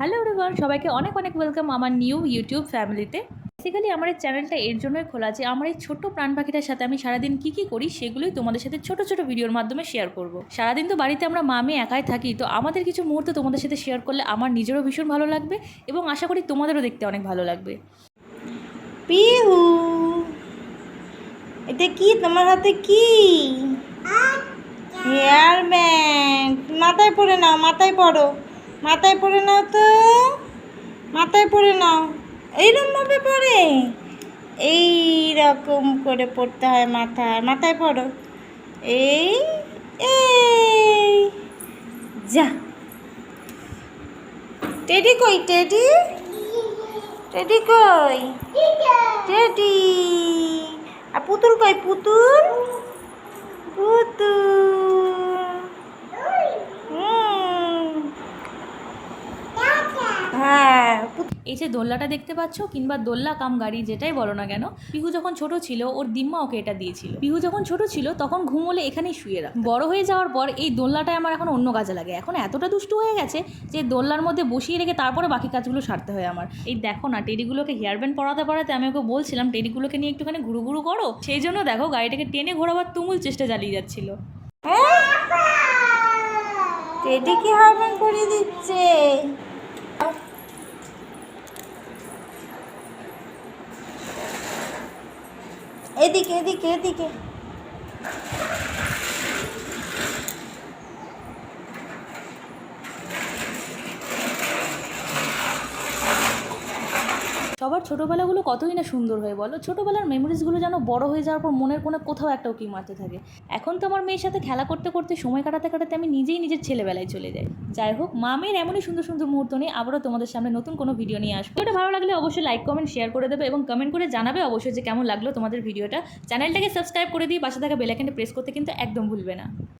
Hello everyone, সবাইকে অনেক অনেক ওয়েলকাম আমার নিউ ইউটিউব ফ্যামিলিতে। বেসিক্যালি আমার এই চ্যানেলটা এর জন্যই খোলা আছে, আমার এই ছোট্ট প্রাণ পাখিটার সাথে আমি সারাদিন কী করি সেগুলোই তোমাদের সাথে ছোট ছোট ভিডিওর মাধ্যমে শেয়ার করব। সারাদিন তো বাড়িতে আমরা মা মেয়ে একাই থাকি, তো আমাদের কিছু মুহূর্ত তোমাদের সাথে শেয়ার করলে আমার নিজেরও ভীষণ ভালো লাগবে এবং আশা করি তোমাদেরও দেখতে অনেক ভালো লাগবে। পিহু, এটা কি তোমার হাতে? কি হেয়ার ব্যান্ড? মাথায় পরে নাও, মাথায় পরো, মাথায় পরে নাও তো, মাথায় পরে নাও। এইরকম ভাবে পরে, এই রকম করে পড়তে হয় মাথায়, মাথায় পরো। এই এই যা। টেডি কই? টেডি, টেডি কই? টেডি। আর পুতুল কই? পুতুল, পুতুল। হ্যাঁ, এই যে দোল্লাটা দেখতে পাচ্ছ, কিংবা দোল্লা কাম গাড়ি যেটাই বলো না কেন, পিহু যখন ছোট ছিল ওর দিম্মা ওকে এটা দিয়েছিল। পিহু যখন ছোট ছিল তখন ঘুমোলে এখানেই শুয়ে রাখ। বড় হয়ে যাওয়ার পর এই দোল্লাটাই আমার এখন অন্য কাজে লাগে। এখন এতটা দুষ্টু হয়ে গেছে যে দোল্লার মধ্যে বসিয়ে রেখে তারপরে বাকি কাজগুলো সারতে হয় আমার। এই দেখো না, টেডিগুলোকে হেয়ার ব্যান্ড পরাতে পরাতে আমি ওকে বলছিলাম টেডিগুলোকে নিয়ে একটুখানি ঘুরু ঘুরু করো, সেই জন্য দেখো গাড়িটাকে টেনে ঘোরাবার তুমুল চেষ্টা চালিয়ে যাচ্ছিল। টেডি কি হারমোন করে দিচ্ছে? এদিকে এদিকে এদিকে। সবার ছোটোবেলাগুলো কতই না সুন্দর হয়ে বলো। ছোটোবেলার মেমোরিজগুলো যেন বড় হয়ে যাওয়ার পর মনের কোনো কোথাও একটা উকি মারতে থাকে। এখন তো আমার মেয়ের সাথে খেলা করতে করতে সময় কাটাতে কাটাতে আমি নিজেই নিজের ছেলেবেলায় চলে যাই। যাই হোক, মা মেয়ের এমনই সুন্দর সুন্দর মুহূর্ত নিয়ে আবারও তোমাদের সামনে নতুন কোনো ভিডিও নিয়ে আসবো। এটা ভালো লাগলে অবশ্যই লাইক কমেন্ট শেয়ার করে দেবে এবং কমেন্ট করে জানাবে অবশ্যই যে কেমন লাগলো তোমাদের ভিডিওটা। চ্যানেলটাকে সাবস্ক্রাইব করে দিয়ে পাশে থাকা বেল আইকনটা প্রেস করতে কিন্তু একদম ভুলবে না।